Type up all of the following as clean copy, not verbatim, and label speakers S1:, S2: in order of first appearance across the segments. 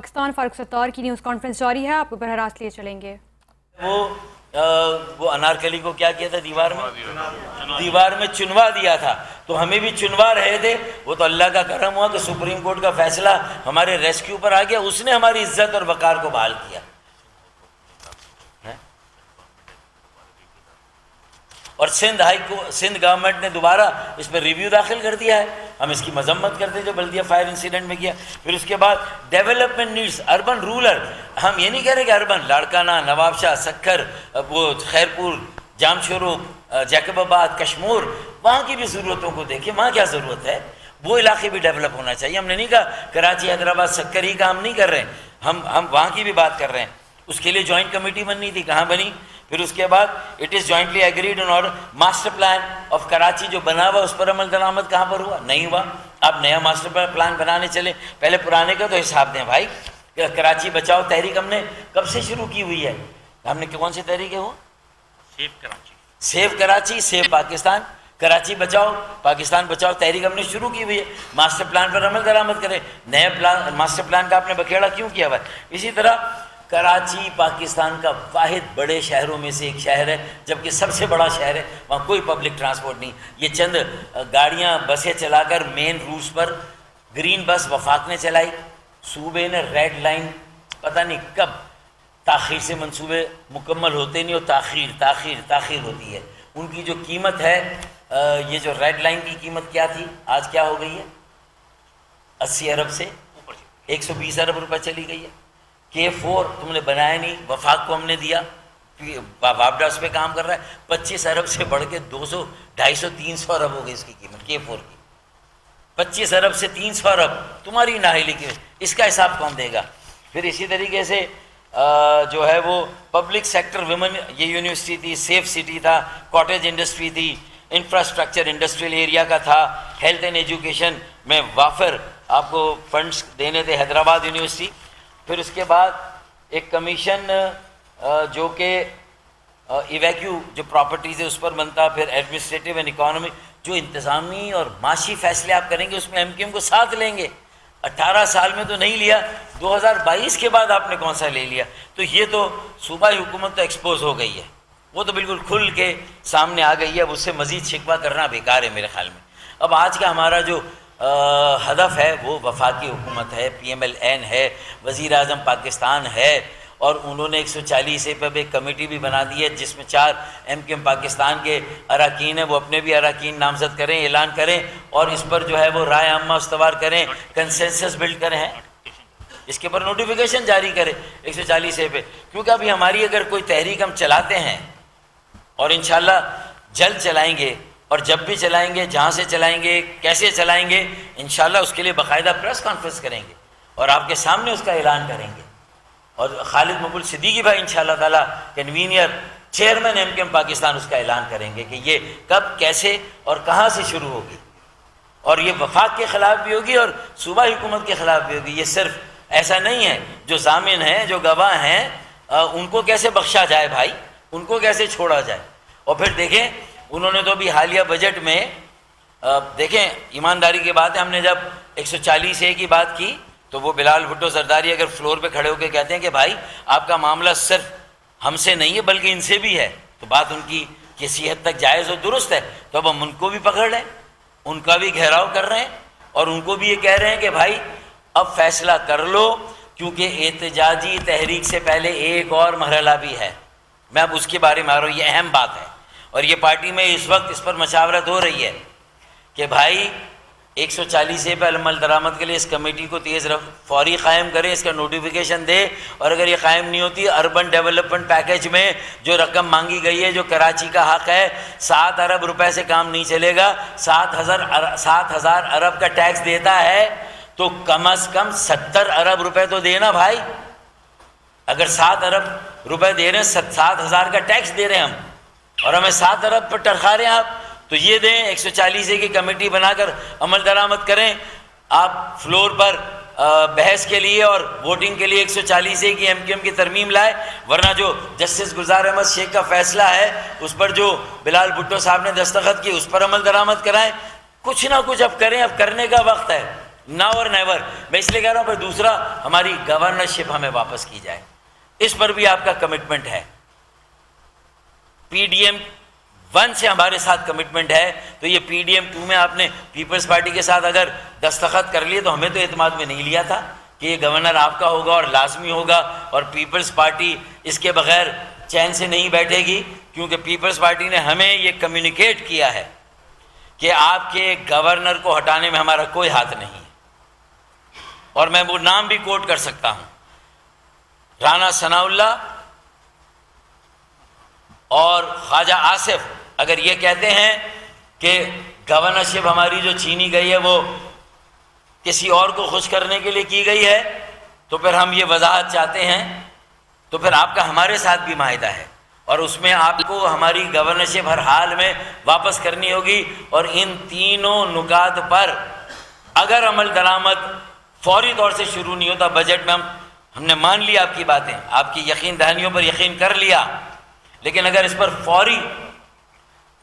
S1: پاکستان فاروق ستار کی news conference جاری ہے، آپ کو براہ راست لیے چلیں گے۔
S2: وہ انارکلی کو کیا کیا تھا؟ دیوار میں چنوا دیا تھا، تو ہمیں بھی چنوا رہے تھے۔ وہ تو اللہ کا کرم ہوا کہ سپریم کورٹ کا فیصلہ ہمارے ریسکیو پر آ گیا، اس نے ہماری عزت اور وقار کو بحال کیا۔ اور سندھ گورنمنٹ نے دوبارہ اس پہ ریویو داخل کر دیا ہے۔ ہم اس کی مذمت کرتے جو بلدیہ فائر انسیڈنٹ میں کیا۔ پھر اس کے بعد ڈیولپمنٹ نیڈس، اربن رورل، ہم یہ نہیں کہہ رہے کہ اربن لاڑکانہ، نواب شاہ، سکھر، وہ خیرپور، جام شورو، جیکب آباد، کشمور، وہاں کی بھی ضرورتوں کو دیکھیں، وہاں کیا ضرورت ہے، وہ علاقے بھی ڈیولپ ہونا چاہیے۔ ہم نے نہیں کہا کراچی، حیدرآباد، سکھر ہی کا ہم نہیں کر رہے ہیں، ہم وہاں کی بھی بات کر رہے ہیں۔ اس کے لیے جوائنٹ کمیٹی بننی تھی، کہاں بنی؟ پھر اس کے بعد اٹ از جوائنٹلی ایگریڈ آن اور ماسٹر پلان آف کراچی جو بنا ہوا، اس پر عمل درآمد کہاں پر ہوا؟ نہیں ہوا۔ آپ نیا ماسٹر پلان بنانے چلے، پہلے پرانے کا تو حساب دیں بھائی۔ کراچی بچاؤ تحریک ہم نے کب سے شروع کی ہوئی ہے؟ ہم نے کون سی تحریک ہے وہ؟ سیو کراچی، سیو پاکستان، کراچی بچاؤ، پاکستان بچاؤ تحریک ہم نے شروع کی ہوئی ہے۔ ماسٹر پلان پر عمل درآمد کریں، نئے پلان، ماسٹر پلان کا آپ نے بکھیڑا کیوں کیا ہوا ہے؟ اسی طرح کراچی پاکستان کا واحد بڑے شہروں میں سے ایک شہر ہے، جبکہ سب سے بڑا شہر ہے، وہاں کوئی پبلک ٹرانسپورٹ نہیں۔ یہ چند گاڑیاں، بسیں چلا کر مین روٹس پر گرین بس وفاق نے چلائی، صوبے نے ریڈ لائن، پتہ نہیں کب تاخیر سے منصوبے مکمل ہوتے نہیں، اور تاخیر ہوتی ہے۔ ان کی جو قیمت ہے، یہ جو ریڈ لائن کی قیمت کیا تھی، آج کیا ہو گئی ہے؟ 80 ارب سے 120 ارب روپے چلی گئی ہے۔ K4 تم نے بنایا نہیں، وفاق کو ہم نے دیا، وابڈا اس پہ کام کر رہا ہے، 25 ارب سے بڑھ کے 200، 250، 300 ارب ہو گئی اس کی قیمت K4 کی۔ 25 ارب سے 300 ارب تمہاری نااہلی کی، اس کا حساب کون دے گا؟ پھر اسی طریقے سے جو ہے وہ پبلک سیکٹر ویمن، یہ یونیورسٹی تھی، سیف سٹی تھا، کاٹیج انڈسٹری تھی، انفراسٹرکچر انڈسٹریل ایریا کا تھا، ہیلتھ اینڈ ایجوکیشن میں وافر آپ کو فنڈز دینے تھے، حیدرآباد یونیورسٹی۔ پھر اس کے بعد ایک کمیشن جو کہ ایویکیو جو پراپرٹیز ہے اس پر بنتا، پھر ایڈمنسٹریٹو اینڈ اکانومی، جو انتظامی اور معاشی فیصلے آپ کریں گے اس میں MQM کو ساتھ لیں گے۔ 18 سال میں تو نہیں لیا، 2022 کے بعد آپ نے کون سا لے لیا؟ تو یہ تو صوبائی حکومت تو ایکسپوز ہو گئی ہے، وہ تو بالکل کھل کے سامنے آ گئی ہے، اب اس سے مزید شکوہ کرنا بیکار ہے میرے خیال میں۔ اب آج کا ہمارا جو ہدف ہے وہ وفاقی حکومت ہے، PMLN ہے، وزیر اعظم پاکستان ہے، اور انہوں نے 140 پہ ایک کمیٹی بھی بنا دی ہے جس میں 4 MQM پاکستان کے اراکین ہیں، وہ اپنے بھی اراکین نامزد کریں، اعلان کریں، اور اس پر جو ہے وہ رائے عامہ استوار کریں، کنسنسس بلڈ کریں، اس کے اوپر نوٹیفیکیشن جاری کریں 140 پہ۔ کیونکہ ابھی ہماری اگر کوئی تحریک ہم چلاتے ہیں، اور انشاءاللہ جلد چلائیں گے، اور جب بھی چلائیں گے، جہاں سے چلائیں گے، کیسے چلائیں گے، انشاءاللہ اس کے لیے باقاعدہ پریس کانفرنس کریں گے اور آپ کے سامنے اس کا اعلان کریں گے۔ اور خالد مقبول صدیقی بھائی انشاءاللہ تعالیٰ کنوینئر، چیئرمین MQM پاکستان، اس کا اعلان کریں گے کہ یہ کب، کیسے اور کہاں سے شروع ہوگی، اور یہ وفاق کے خلاف بھی ہوگی اور صوبائی حکومت کے خلاف بھی ہوگی۔ یہ صرف ایسا نہیں ہے جو ضامن ہیں، جو گواہ ہیں، ان کو کیسے بخشا جائے بھائی، ان کو کیسے چھوڑا جائے۔ اور پھر دیکھیں انہوں نے تو ابھی حالیہ بجٹ میں، دیکھیں ایمانداری کی بات ہے، ہم نے جب 140A کی بات کی تو وہ بلال بھٹو زرداری اگر فلور پہ کھڑے ہو کے کہتے ہیں کہ بھائی آپ کا معاملہ صرف ہم سے نہیں ہے بلکہ ان سے بھی ہے، تو بات ان کی کسی حد تک جائز اور درست ہے، تو اب ہم ان کو بھی پکڑ لیں، ان کا بھی گھیراؤ کر رہے ہیں، اور ان کو بھی یہ کہہ رہے ہیں کہ بھائی اب فیصلہ کر لو، کیونکہ احتجاجی تحریک سے پہلے ایک اور مرحلہ بھی ہے۔ میں اب اس کے بارے میں آ رہا ہوں، یہ اہم بات ہے، اور یہ پارٹی میں اس وقت اس پر مشاورت ہو رہی ہے کہ بھائی 140A پہ عمل درآمد کے لیے اس کمیٹی کو فوری قائم کریں، اس کا نوٹیفیکیشن دے، اور اگر یہ قائم نہیں ہوتی، اربن ڈیولپمنٹ پیکیج میں جو رقم مانگی گئی ہے، جو کراچی کا حق ہے، 7 ارب روپے سے کام نہیں چلے گا۔ 7,000 ارب کا ٹیکس دیتا ہے تو کم از کم 70 ارب روپے تو دینا بھائی۔ اگر 7 ارب روپے دے رہے ہیں، 7,000 کا ٹیکس دے رہے ہیں ہم، اور ہمیں 7 ارب پر ٹرخا رہے ہیں آپ، تو یہ دیں۔ 140A کی کمیٹی بنا کر عمل درآمد کریں، آپ فلور پر بحث کے لیے اور ووٹنگ کے لیے 140A کی MQM کی ترمیم لائے، ورنہ جو جسٹس گلزار احمد شیخ کا فیصلہ ہے اس پر جو بلال بھٹو صاحب نے دستخط کی، اس پر عمل درآمد کرائیں۔ کچھ نہ کچھ اب کریں، اب کرنے کا وقت ہے، ناؤ اور نیور. میں اس لیے کہہ رہا ہوں پھر دوسرا ہماری گورنرشپ ہمیں واپس کی جائے, اس پر بھی آپ کا کمٹمنٹ ہے. پی ڈی ایم 1 سے ہمارے ساتھ کمٹمنٹ ہے, تو یہ پی ڈی ایم 2 میں آپ نے پیپلز پارٹی کے ساتھ اگر دستخط کر لیے, تو ہمیں تو اعتماد میں نہیں لیا تھا کہ یہ گورنر آپ کا ہوگا اور لازمی ہوگا, اور پیپلز پارٹی اس کے بغیر چین سے نہیں بیٹھے گی, کیونکہ پیپلز پارٹی نے ہمیں یہ کمیونیکیٹ کیا ہے کہ آپ کے گورنر کو ہٹانے میں ہمارا کوئی ہاتھ نہیں ہے. اور میں وہ نام بھی کوٹ کر سکتا ہوں, رانا ثناء اللہ اور خواجہ آصف اگر یہ کہتے ہیں کہ گورنرشپ ہماری جو چھینی گئی ہے وہ کسی اور کو خوش کرنے کے لیے کی گئی ہے, تو پھر ہم یہ وضاحت چاہتے ہیں. تو پھر آپ کا ہمارے ساتھ بھی معاہدہ ہے, اور اس میں آپ کو ہماری گورنرشپ ہر حال میں واپس کرنی ہوگی. اور ان تینوں نکات پر اگر عمل درآمد فوری طور سے شروع نہیں ہوتا, بجٹ میں ہم نے مان لیا آپ کی باتیں, آپ کی یقین دہانیوں پر یقین کر لیا, لیکن اگر اس پر فوری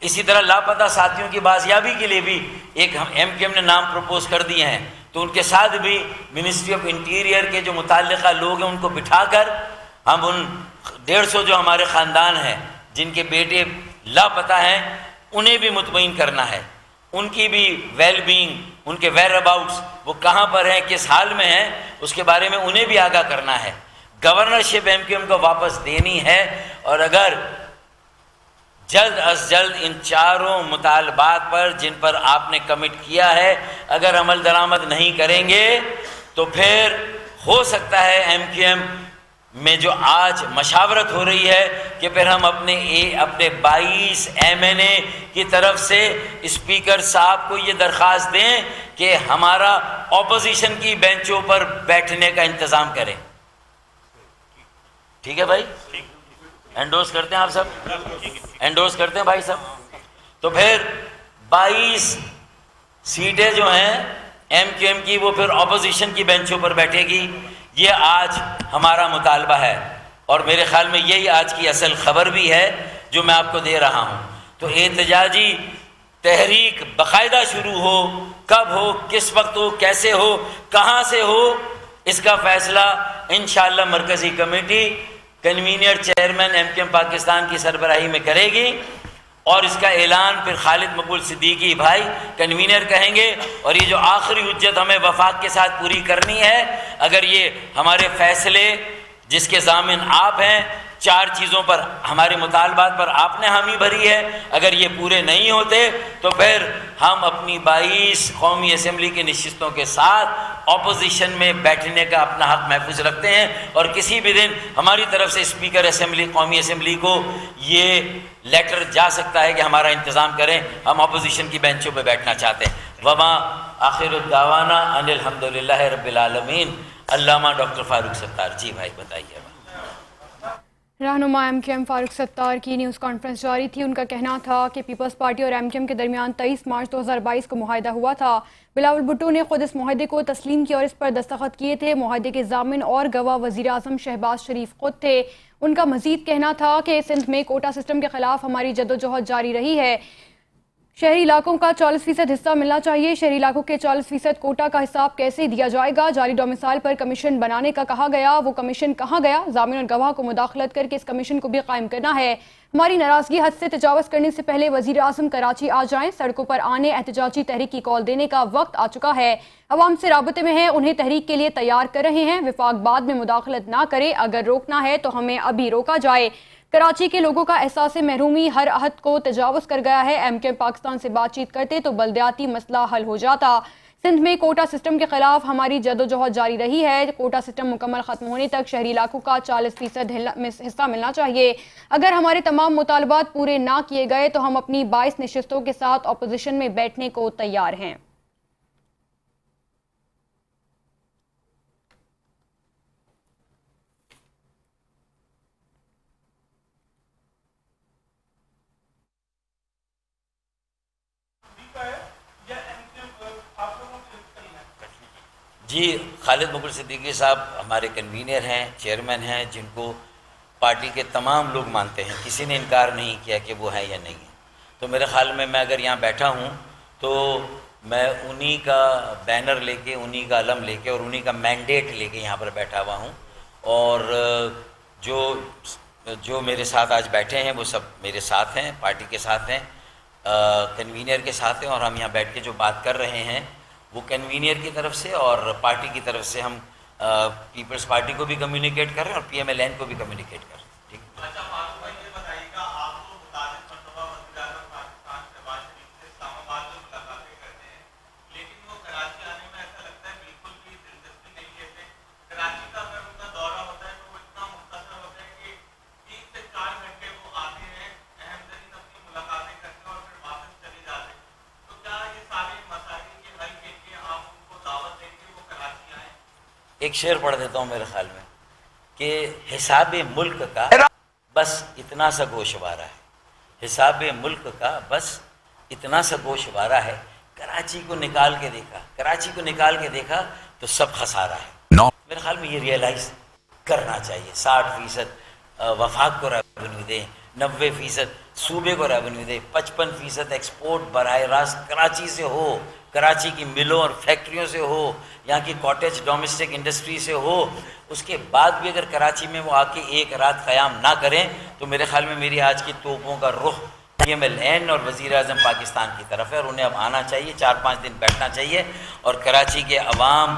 S2: اسی طرح لاپتہ ساتھیوں کی بازیابی کے لیے بھی ایک ایم کیو ایم نے نام پروپوز کر دیے ہیں, تو ان کے ساتھ بھی منسٹری آف انٹیریئر کے جو متعلقہ لوگ ہیں ان کو بٹھا کر ہم ان 150 جو ہمارے خاندان ہیں جن کے بیٹے لاپتہ ہیں انہیں بھی مطمئن کرنا ہے, ان کی بھی ویل بینگ, ان کے ویئر اباؤٹس, وہ کہاں پر ہیں, کس حال میں ہیں, اس کے بارے میں انہیں بھی آگاہ کرنا ہے. گورنرشپ ایم کیو ایم کو واپس دینی ہے, اور اگر جلد از جلد ان چاروں مطالبات پر جن پر آپ نے کمٹ کیا ہے اگر عمل درآمد نہیں کریں گے, تو پھر ہو سکتا ہے ایم کیو ایم میں جو آج مشاورت ہو رہی ہے کہ پھر ہم اپنے 22 ایم این اے کی طرف سے اسپیکر صاحب کو یہ درخواست دیں کہ ہمارا اپوزیشن کی بینچوں پر بیٹھنے کا انتظام کریں. ٹھیک ہے بھائی, انڈورس کرتے ہیں آپ سب, انڈورس کرتے ہیں بھائی صاحب. تو پھر 22 سیٹیں جو ہیں ایم کیو ایم کی وہ پھر اپوزیشن کی بینچوں پر بیٹھے گی. یہ آج ہمارا مطالبہ ہے, اور میرے خیال میں یہی آج کی اصل خبر بھی ہے جو میں آپ کو دے رہا ہوں. تو احتجاجی تحریک باقاعدہ شروع ہو, کب ہو, کس وقت ہو, کیسے ہو, کہاں سے ہو, اس کا فیصلہ انشاءاللہ مرکزی committee convener chairman M Q M Pakistan کی سربراہی میں کرے گی, اور اس کا اعلان پھر خالد مقبول صدیقی بھائی کنوینر کہیں گے. اور یہ جو آخری حجت ہمیں وفاق کے ساتھ پوری کرنی ہے, اگر یہ ہمارے فیصلے جس کے ضامن آپ ہیں, 4 چیزوں پر ہمارے مطالبات پر آپ نے حامی بھری ہے, اگر یہ پورے نہیں ہوتے تو پھر ہم اپنی 22 قومی اسمبلی کی نشستوں کے ساتھ اپوزیشن میں بیٹھنے کا اپنا حق محفوظ رکھتے ہیں. اور کسی بھی دن ہماری طرف سے اسپیکر اسمبلی قومی اسمبلی کو یہ لیٹر جا سکتا ہے کہ ہمارا انتظام کریں, ہم اپوزیشن کی بینچوں پہ بیٹھنا چاہتے ہیں. وما آخر الدعوانا ان الحمدللہ رب العالمین. علامہ ڈاکٹر فاروق ستار. جی بھائی بتائیے.
S1: رہنما M Q M Farooq Sattar کی نیوز کانفرنس جاری تھی. ان کا کہنا تھا کہ پیپلز پارٹی اور ایم کیو ایم کے درمیان 23 مارچ 2022 کو معاہدہ ہوا تھا. بلاول بھٹو نے خود اس معاہدے کو تسلیم کیا اور اس پر دستخط کیے تھے. معاہدے کے ضامن اور گواہ وزیر اعظم شہباز شریف خود تھے. ان کا مزید کہنا تھا کہ سندھ میں کوٹا سسٹم کے خلاف ہماری جدوجہد جاری رہی ہے. شہری علاقوں کا 40% حصہ ملنا چاہیے. شہری علاقوں کے 40% کوٹا کا حساب کیسے دیا جائے گا؟ جعلی ڈومیسائل پر کمیشن بنانے کا کہا گیا, وہ کمیشن کہاں گیا؟ ضامن اور گواہ کو مداخلت کر کے اس کمیشن کو بھی قائم کرنا ہے. ہماری ناراضگی حد سے تجاوز کرنے سے پہلے وزیر اعظم کراچی آ جائیں. سڑکوں پر آنے احتجاجی تحریک کی کال دینے کا وقت آ چکا ہے. عوام سے رابطے میں ہیں, انہیں تحریک کے لیے تیار کر رہے ہیں. وفاق بعد میں مداخلت نہ کرے, اگر روکنا ہے تو ہمیں ابھی روکا جائے. کراچی کے لوگوں کا احساس محرومی ہر عہد کو تجاوز کر گیا ہے. ایم کیو ایم پاکستان سے بات چیت کرتے تو بلدیاتی مسئلہ حل ہو جاتا. سندھ میں کوٹا سسٹم کے خلاف ہماری جدوجہد جاری رہی ہے. کوٹا سسٹم مکمل ختم ہونے تک شہری علاقوں کا 40% حصہ ملنا چاہیے. اگر ہمارے تمام مطالبات پورے نہ کیے گئے تو ہم اپنی 22 نشستوں کے ساتھ اپوزیشن میں بیٹھنے کو تیار ہیں.
S2: جی خالد مقبول صدیقی صاحب ہمارے کنوینر ہیں, چیئرمین ہیں, جن کو پارٹی کے تمام لوگ مانتے ہیں. کسی نے انکار نہیں کیا کہ وہ ہیں یا نہیں ہیں. تو میرے خیال میں اگر یہاں بیٹھا ہوں تو میں انہی کا بینر لے کے, انہی کا علم لے کے اور انہی کا مینڈیٹ لے کے یہاں پر بیٹھا ہوا ہوں, اور جو میرے ساتھ آج بیٹھے ہیں وہ سب میرے ساتھ ہیں, پارٹی کے ساتھ ہیں, کنوینر کے ساتھ ہیں, اور ہم یہاں بیٹھ کے جو بات کر رہے ہیں وہ کنوینر کی طرف سے اور پارٹی کی طرف سے ہم پیپلز پارٹی کو بھی کمیونیکیٹ کر رہے ہیں اور پی ایم ایل این کو بھی کمیونیکیٹ کر رہے ہیں. ٹھیک ہے.
S3: اچھا فاروق بھائی یہ بتائیے گا, آپ تو متعدد مرتبہ وزیر اعظم پاکستان شہباز شریف سے اسلام آباد میں ملاقاتیں کرتے ہیں, لیکن وہ کراچی آنے میں ایسا لگتا ہے بالکل بھی دلچسپی نہیں لیتے. کراچی کا اگر ان کا دورہ ہوتا ہے تو وہ اتنا مختصر ہوتا ہے کہ 3 سے 4 گھنٹے وہ آتے ہیں, اہم ترین اپنی ملاقاتیں کرتے ہیں اور پھر واپس چلے جاتے ہیں. تو کیا یہ سارے مسائل کے حل کے لیے آپ ان کو دعوت دیں کہ وہ کراچی آئیں؟
S2: ایک شعر پڑھ دیتا ہوں میرے خیال میں کہ حساب ملک کا بس اتنا سا گوشوارہ ہے, حساب ملک کا بس اتنا سا گوشوارہ ہے, کراچی کو نکال کے دیکھا, کراچی کو نکال کے دیکھا تو سب خسارہ ہے. میرے خیال میں یہ ریئلائز کرنا چاہیے. 60% وفاق کو ریونیو دیں, 90% صوبے کو ریونیو دیں, 55% ایکسپورٹ براہ راست کراچی سے ہو, کراچی کی ملوں اور فیکٹریوں سے ہو, یہاں کی کاٹیج ڈومیسٹک انڈسٹری سے ہو. اس کے بعد بھی اگر کراچی میں وہ آ کے ایک رات قیام نہ کریں تو میرے خیال میں میری آج کی توپوں کا رخ پی ایم ایل این اور وزیر اعظم پاکستان کی طرف ہے, اور انہیں اب آنا چاہیے, 4-5 دن بیٹھنا چاہیے اور کراچی کے عوام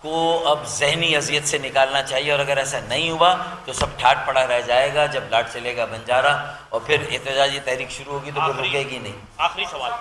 S2: کو اب ذہنی اذیت سے نکالنا چاہیے. اور اگر ایسا نہیں ہوا تو سب ٹھاٹ پڑا رہ جائے گا. جب لاٹ چلے گا بنجارہ اور پھر احتجاجی تحریک شروع ہوگی تو پھر رکے گی نہیں.
S3: آخری سوال